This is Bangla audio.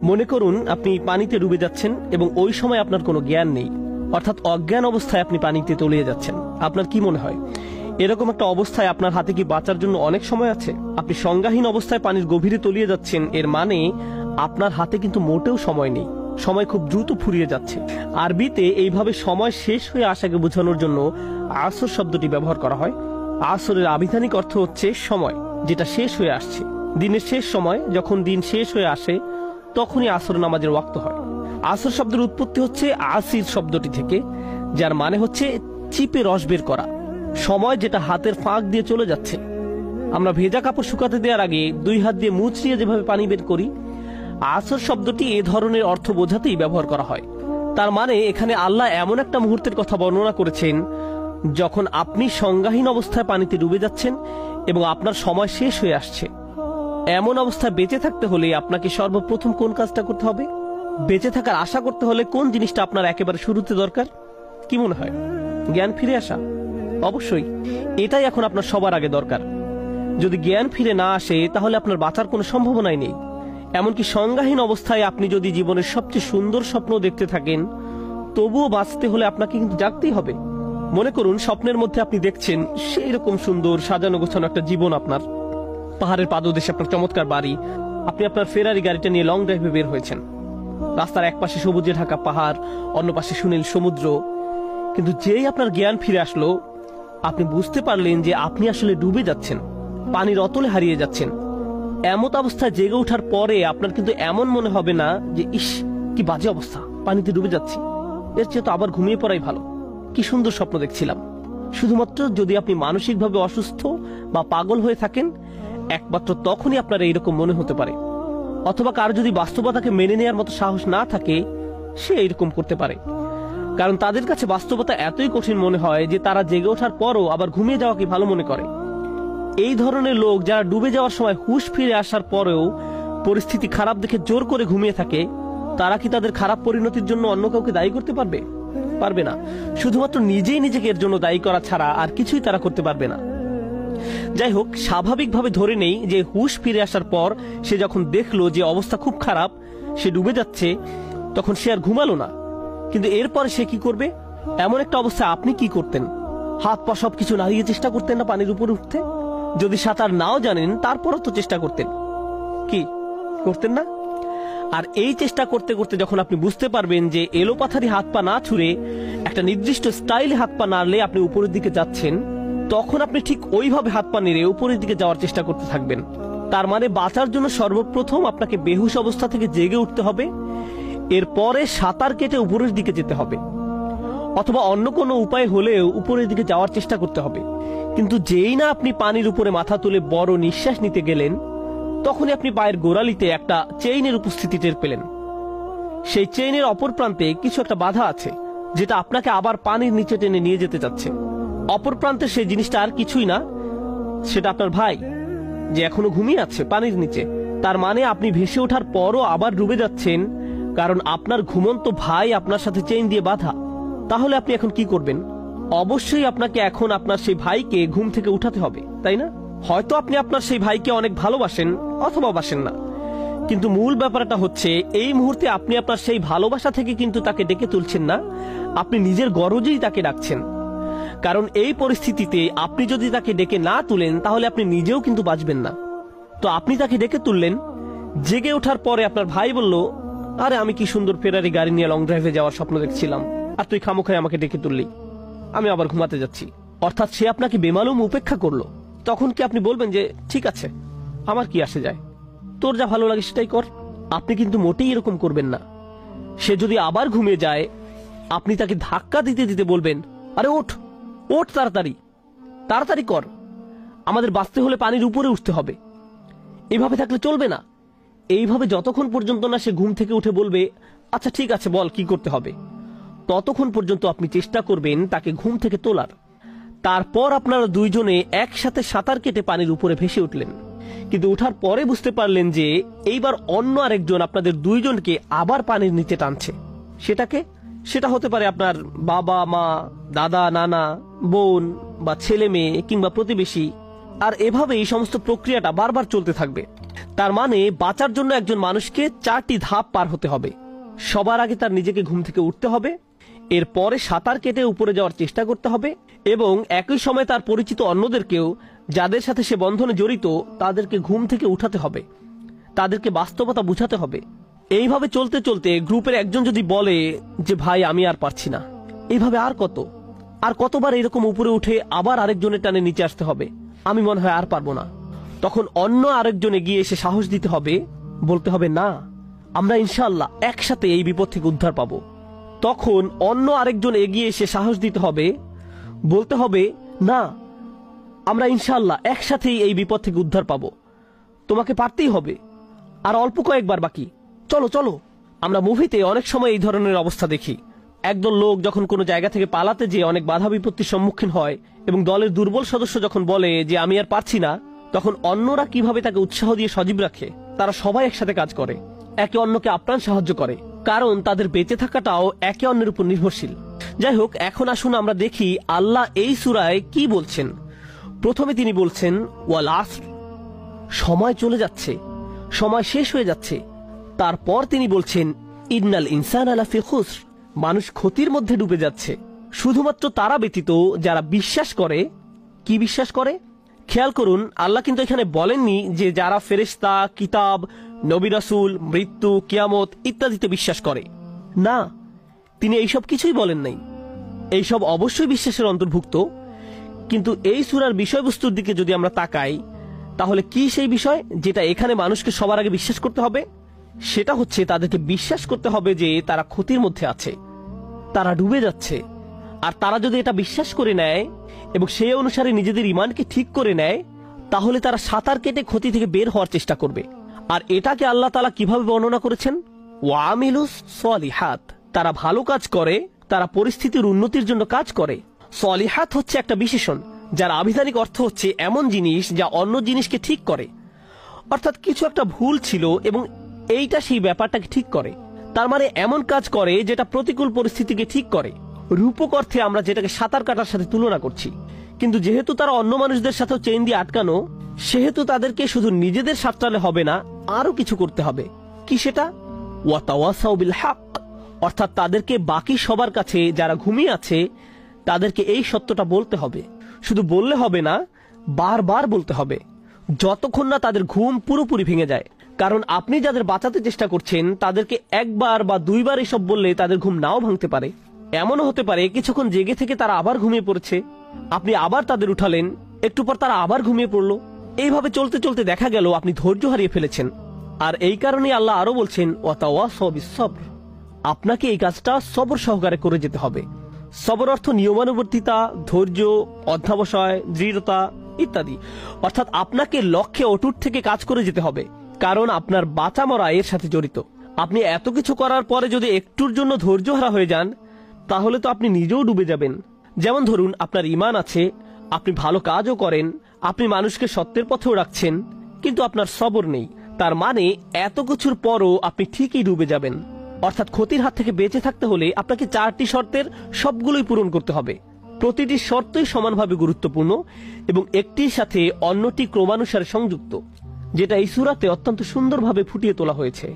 মনে করুন আপনি পানিতে ডুবে যাচ্ছেন এবং ওই সময় আপনার কোনো জ্ঞান নেই, অর্থাৎ অজ্ঞান অবস্থায় আপনি পানিতে তলিয়ে যাচ্ছেন। আপনার কি মনে হয় এরকম একটা অবস্থায় আপনার হাতে কি বাঁচার জন্য অনেক সময় আছে? আপনি সংজ্ঞাহীন অবস্থায় পানির গভীরে তলিয়ে যাচ্ছেন, এর মানে আপনার হাতে কিন্তু মোটেও সময় নেই, সময় খুব দ্রুত ফুরিয়ে যাচ্ছে। আরবিতে এইভাবে সময় শেষ হয়ে আসাকে বোঝানোর জন্য আসর শব্দটি ব্যবহার করা হয়। আসরের আবিধানিক অর্থ হচ্ছে সময় যেটা শেষ হয়ে আসছে। দিনের শেষ সময়, যখন দিন শেষ হয়ে আসে তখনই আসর নামাজের ওয়াক্ত হয়। আসর শব্দের উৎপত্তি হচ্ছে আসির শব্দটি থেকে, যার মানে হচ্ছে চিপে রস বের করা, সময় যেটা হাতের ফাঁক দিয়ে চলে যাচ্ছে। আমরা ভেজা কাপড় শুকাতে দেওয়ার আগে 2 হাত দিয়ে মুচড়িয়ে যেভাবে পানি বের করি, আসর শব্দটি এ ধরনের অর্থ বোঝাতেই ব্যবহার করা হয়। তার মানে এখানে আল্লাহ এমন একটা মুহূর্তের কথা বর্ণনা করেছেন যখন আপনি সংজ্ঞাহীন অবস্থায় পানিতে ডুবে যাচ্ছেন এবং আপনার সময় শেষ হয়ে আসছে। এমন অবস্থায় বেঁচে থাকতে হলে আপনাকে সর্বপ্রথম কোন কাজটা করতে হবে? বেঁচে থাকার আশা করতে হলে কোন জিনিসটা আপনার একেবারে শুরুতে দরকার? কি মনে হয়? জ্ঞান ফিরে আসা? অবশ্যই এটাই এখন আপনার সবার আগে দরকার। যদি জ্ঞান ফিরে না আসে তাহলে আপনার বাঁচার কোনো সম্ভাবনাই নেই। এমনকি সংজ্ঞাহীন অবস্থায় আপনি যদি জীবনের সবচেয়ে সুন্দর স্বপ্ন দেখতে থাকেন, তবুও বাঁচতে হলে আপনাকে কিন্তু জাগতেই হবে। মনে করুন স্বপ্নের মধ্যে আপনি দেখছেন সেই রকম সুন্দর সাজানো গোছানো একটা জীবন, আপনার পাহাড়ের পাদদেশে আপনার চমৎকার বাড়ি, আপনি আপনার ফেরারি গাড়িটা নিয়ে লং ড্রাইভে বের হয়েছেন। রাস্তার এক পাশে সবুজে ঢাকা পাহাড়, অন্য পাশে সুনীল সমুদ্র। কিন্তু যেই আপনার জ্ঞান ফিরে আসলো, আপনি বুঝতে পারলেন যে আপনি আসলে ডুবে যাচ্ছেন, পানির অতলে হারিয়ে যাচ্ছেন। এমত অবস্থায় জেগে ওঠার পরে আপনার কিন্তু এমন মনে হবে না যে ইস কি বাজে অবস্থা, পানিতে ডুবে যাচ্ছি, এর চেয়ে তো আবার ঘুমিয়ে পড়াই ভালো, কি সুন্দর স্বপ্ন দেখছিলাম। শুধুমাত্র যদি আপনি মানসিকভাবে অসুস্থ বা পাগল হয়ে থাকেন, একমাত্র তখনই আপনার এইরকম মনে হতে পারে। অথবা কার যদি বাস্তবতাকে মেনে নেওয়ার মতো সাহস না থাকে, সে এইরকম করতে পারে। কারণ তাদের কাছে বাস্তবতা এতই কঠিন মনে হয় যে তারা জেগে ওঠার পরও আবার ঘুমিয়ে যাওয়াকে ভালো মনে করে। এই ধরনের লোক যারা ডুবে যাওয়ার সময় হুঁশ ফিরে আসার পরেও পরিস্থিতি খারাপ দেখে জোর করে ঘুমিয়ে থাকে, তারা কি তাদের খারাপ পরিণতির জন্য অন্য কাউকে দায়ী করতে পারবে? পারবে না। শুধুমাত্র নিজেই নিজেকে এর জন্য দায়ী করা ছাড়া আর কিছুই তারা করতে পারবে না। যাই হোক, স্বাভাবিকভাবে ধরে নেই যে হুঁশ ফিরে আসার পর সে যখন দেখলো যে অবস্থা খুব খারাপ, সে ডুবে যাচ্ছে, তখন সে আর ঘুমালো না। কিন্তু এরপরে সে কি করবে? এমন একটা অবস্থায় আপনি কি করতেন? হাত পা সবকিছু নাড়িয়ে চেষ্টা করতেন না পানির উপরে উঠতে? যদি সাঁতার নাও জানেন তারপরও তো চেষ্টা করতেন, কি করতেন না? আর এই চেষ্টা করতে করতে যখন আপনি বুঝতে পারবেন যে এলোপাথারি হাত পা না ছুঁড়ে একটা নির্দিষ্ট স্টাইলে হাত পা নাড়লে আপনি উপরের দিকে যাচ্ছেন, তখন আপনি ঠিক ওইভাবে হাত পা নেড়ে উপরের দিকে যাওয়ার চেষ্টা করতে থাকবেন। তার মানে বাঁচার জন্য সর্বপ্রথম আপনাকে বেহুশ অবস্থা থেকে জেগে উঠতে হবে, এরপরে সাঁতার কেটে উপরের দিকে যেতে হবে, অথবা অন্য কোনো উপায় হলেও উপরের দিকে যাওয়ার চেষ্টা করতে হবে। কিন্তু যেই না আপনি পানির উপরে মাথা তুলে বড় নিঃশ্বাস নিতে গেলেন, তখনই আপনি পায়ের গোড়ালিতে একটা চেইনের উপস্থিতি টের পেলেন। সেই চেইনের অপর প্রান্তে কিছু একটা বাধা আছে, যেটা আপনাকে আবার পানির নিচে টেনে নিয়ে যেতে চাচ্ছে। অপর প্রান্তে সেই জিনিসটা আর কিছুই না, সেটা আপনার ভাই, যে এখনো ঘুমিয়ে আছে পানির নিচে। তার মানে আপনি ভেসে ওঠার পরও আবার ডুবে যাচ্ছেন, কারণ আপনার ঘুমন্ত ভাই আপনার সাথে চেইন দিয়ে বাঁধা। তাহলে আপনি এখন কি করবেন? অবশ্যই আপনাকে এখন আপনার সেই ভাইকে ঘুম থেকে উঠাতে হবে, তাই না? হয়তো আপনি আপনার সেই ভাইকে অনেক ভালোবাসেন অথবা বাসেন না, কিন্তু মূল ব্যাপারটা হচ্ছে এই মুহূর্তে আপনি আপনার সেই ভালোবাসা থেকে কিন্তু তাকে ডেকে তুলছেন না, আপনি নিজের গরজেই তাকে ডাকছেন। কারণ এই পরিস্থিতিতে আপনি যদি তাকে ডেকে না তুলেন তাহলে আপনি নিজেও কিন্তু বাঁচবেন না। তো আপনি তাকে ডেকে তুললেন। জেগে ওঠার পরে আপনার ভাই বলল, আরে আমি কি সুন্দর ফেরারি গাড়ি নিয়ে লং ড্রাইভে যাওয়ার স্বপ্ন দেখছিলাম, আর তুই খামোখায় আমাকে ডেকে তুললি, আমি আবার ঘুমাতে যাচ্ছি। অর্থাৎ সে আপনাকে বেমালুম উপেক্ষা করলো। তখন কি আপনি বলবেন যে ঠিক আছে, আমার কি আসে যায়, তোর যা ভালো লাগে সেটাই কর? আপনি কিন্তু মোটেই এরকম করবেন না। সে যদি আবার ঘুমিয়ে যায়, আপনি তাকে ধাক্কা দিতে দিতে বলবেন, আরে ওঠ ওঠ, তাড়াতাড়ি তাড়াতাড়ি কর, আমাদের বাঁচতে হলে পানির উপরে উঠতে হবে। এভাবে থাকলে চলবে না। এইভাবে যতক্ষণ পর্যন্ত না সে ঘুম থেকে উঠে বলবে আচ্ছা ঠিক আছে বল কি করতে হবে, ততক্ষণ পর্যন্ত আপনি চেষ্টা করবেন তাকে ঘুম থেকে তোলার। তারপর আপনারা দুইজনে একসাথে সাঁতার কেটে পানির উপরে ভেসে উঠলেন। কিন্তু ওঠার পরে বুঝতে পারলেন যে এইবার অন্য আরেকজন আপনাদের দুইজনকে আবার পানির নিচে টানছে। সেটা হতে পারে আপনার বাবা মা, দাদা নানা, বোন বা ছেলে মেয়ে কিংবা প্রতিবেশী। আর এভাবে এই সমস্ত প্রক্রিয়াটা বারবার চলতে থাকবে। তার মানে বাঁচার জন্য একজন মানুষকে 4টি ধাপ পার হতে হবে। সবার আগে তার নিজেকে ঘুম থেকে উঠতে হবে, এরপরে সাঁতার কেটে উপরে যাওয়ার চেষ্টা করতে হবে, এবং একই সময় তার পরিচিত অন্যদেরকেও, যাদের সাথে সে বন্ধনে জড়িত, তাদেরকে ঘুম থেকে উঠাতে হবে, তাদেরকে বাস্তবতা বুঝাতে হবে। এইভাবে চলতে চলতে গ্রুপের একজন যদি বলে যে ভাই আমি আর পারছি না, এইভাবে আর কতবার এরকম উপরে উঠে আবার আরেকজনের টানে নিচে আসতে হবে, আমি মনে হয় আর পারবো না। তখন অন্য আরেকজন এগিয়ে এসে সাহস দিতে হবে, বলতে হবে না, আমরা ইনশাআল্লাহ একসাথে এই বিপদ থেকে উদ্ধার পাবো। তখন অন্য আরেকজন এগিয়ে এসে সাহস দিতে হবে, বলতে হবে না, আমরা ইনশাআল্লাহ একসাথেই এই বিপদ থেকে উদ্ধার পাবো, তোমাকে পারতেই হবে, আর অল্প কয়েকবার বাকি, চলো চলো। আমরা মুভিতে অনেক সময় এই ধরনের অবস্থা দেখি। একদল লোক যখন কোনো জায়গা থেকে পালাতে যেয়ে অনেক বাধা বিপত্তির সম্মুখীন হয় এবং দলের দুর্বল সদস্য যখন বলে যে আমি আর পারছি না, তখন অন্যরা কিভাবে তাকে উৎসাহ দিয়ে সজীব রাখে। তারা সবাই একসাথে কাজ করে, একে অন্যকে আপ্রাণ সাহায্য করে, কারণ তাদের বেঁচে থাকাটাও একে অন্যের উপর নির্ভরশীল। যাই হোক, এখন আসুন আমরা দেখি আল্লাহ এই সূরায় কি বলছেন। প্রথমে তিনি বলছেন ওয়াল আসর, সময় চলে যাচ্ছে, সময় শেষ হয়ে যাচ্ছে। তারপর তিনি বলছেন ইন্নাল ইনসানা লাফি খুসর, মানুষ ক্ষতির মধ্যে ডুবে যাচ্ছে। শুধুমাত্র তারা ব্যতীত যারা বিশ্বাস করে। কি বিশ্বাস করে? খেয়াল করুন, আল্লাহ কিন্তু এখানে বলেননি যে যারা ফেরেশতা, কিতাব, নবী রাসূল, মৃত্যু, কিয়ামত ইত্যাদিতে বিশ্বাস করে। না, তিনি এইসব কিছুই বলেন নাই। এইসব অবশ্যই বিশ্বাসের অন্তর্ভুক্ত, কিন্তু এই সূরার বিষয়বস্তুর দিকে যদি আমরা তাকাই, তাহলে কি সেই বিষয় যেটা এখানে মানুষকে সবার আগে বিশ্বাস করতে হবে? সেটা হচ্ছে তাদেরকে বিশ্বাস করতে হবে যে তারা ক্ষতির মধ্যে আছে, তারা ডুবে যাচ্ছে। আর তারা যদি এটা বিশ্বাস করে নেয় এবং সেই অনুসারে নিজেদের ঈমানকে ঠিক করে নেয়, তাহলে তারা সাঁতার কেটে ক্ষতি থেকে বের হওয়ার চেষ্টা করবে। আর এটাকে আল্লাহ তাআলা কিভাবে বর্ণনা করেছেন? ওয়ামিলুস সলিহাত, তারা ভালো কাজ করে, তারা পরিস্থিতির উন্নতির জন্য কাজ করে। সলিহাত হচ্ছে একটা বিশেষণ, যার আবিধানিক অর্থ হচ্ছে এমন জিনিস যা অন্য জিনিসকে ঠিক করে। অর্থাৎ কিছু একটা ভুল ছিল এবং এইটা সেই ব্যাপারটাকে ঠিক করে। তার মানে এমন কাজ করে যেটা প্রতিকূল পরিস্থিতিকে ঠিক করে। রূপক অর্থে আমরা যেটাকে সাঁতার কাটার সাথে তুলনা করছি, কিন্তু যেহেতু তারা অন্য মানুষদের সাথেও চেইন দিয়ে আটকানো, সেহেতু তাদেরকে শুধু নিজেদের সাঁতরালে হবে না, আরো কিছু করতে হবে। কি সেটা? ওয়াতাওয়াসাউ বিল হক, অর্থাৎ তাদেরকে বাকি সবার কাছে যারা ঘুমিয়ে আছে তাদেরকে এই সত্যটা বলতে হবে। শুধু বললে হবে না, বারবার বলতে হবে, যতক্ষণ না তাদের ঘুম পুরোপুরি ভেঙে যায়। কারণ আপনি যাদের বাঁচাতে চেষ্টা করছেন তাদেরকে একবার বা দুইবার এসব বললে তাদের ঘুম নাও ভাঙতে পারে। এমনও হতে পারে কিছুক্ষণ জেগে থেকে তারা আবার ঘুমিয়ে পড়েছে, আপনি আবার তাদের উঠালেন, একটু পর তারা আবার ঘুমিয়ে পড়লো। এইভাবে চলতে চলতে দেখা গেল আপনি ধৈর্য হারিয়ে ফেলেছেন। আর এই কারণেই আল্লাহ আরো বলছেন ওয়াতাওয়াসাউ বিস-সবর, আপনাকে এই কাজটা সবর সহকারে করে যেতে হবে। সবর অর্থ নিয়মানুবর্তিতা, ধৈর্য, অধ্যবসায়, দৃঢ়তা ইত্যাদি। অর্থাৎ আপনাকে লক্ষ্যে অটুট থেকে কাজ করে যেতে হবে, কারণ আপনার বাঁচা মরা এর সাথে জড়িত। আপনি এত কিছু করার পরে যদি একটুর জন্য ধৈর্যহারা হয়ে যান, তাহলে তো আপনি নিজেও ডুবে যাবেন। যেমন ধরুন, আপনার ঈমান আছে, আপনি ভালো কাজও করেন, আপনি মানুষকে সত্যের পথেও রাখছেন, কিন্তু আপনার সবর নেই। তার মানে এত কিছুর পরও আপনি ঠিকই ডুবে যাবেন। অর্থাৎ ক্ষতির হাত থেকে বেঁচে থাকতে হলে আপনাকে 4টি শর্তের সবগুলোই পূরণ করতে হবে। প্রতিটি শর্তই সমানভাবে গুরুত্বপূর্ণ এবং একটির সাথে অন্যটি ক্রমানুসারে সংযুক্ত, যেটা এই সূরাতে অত্যন্ত সুন্দরভাবে ফুটিয়ে তোলা হয়েছে।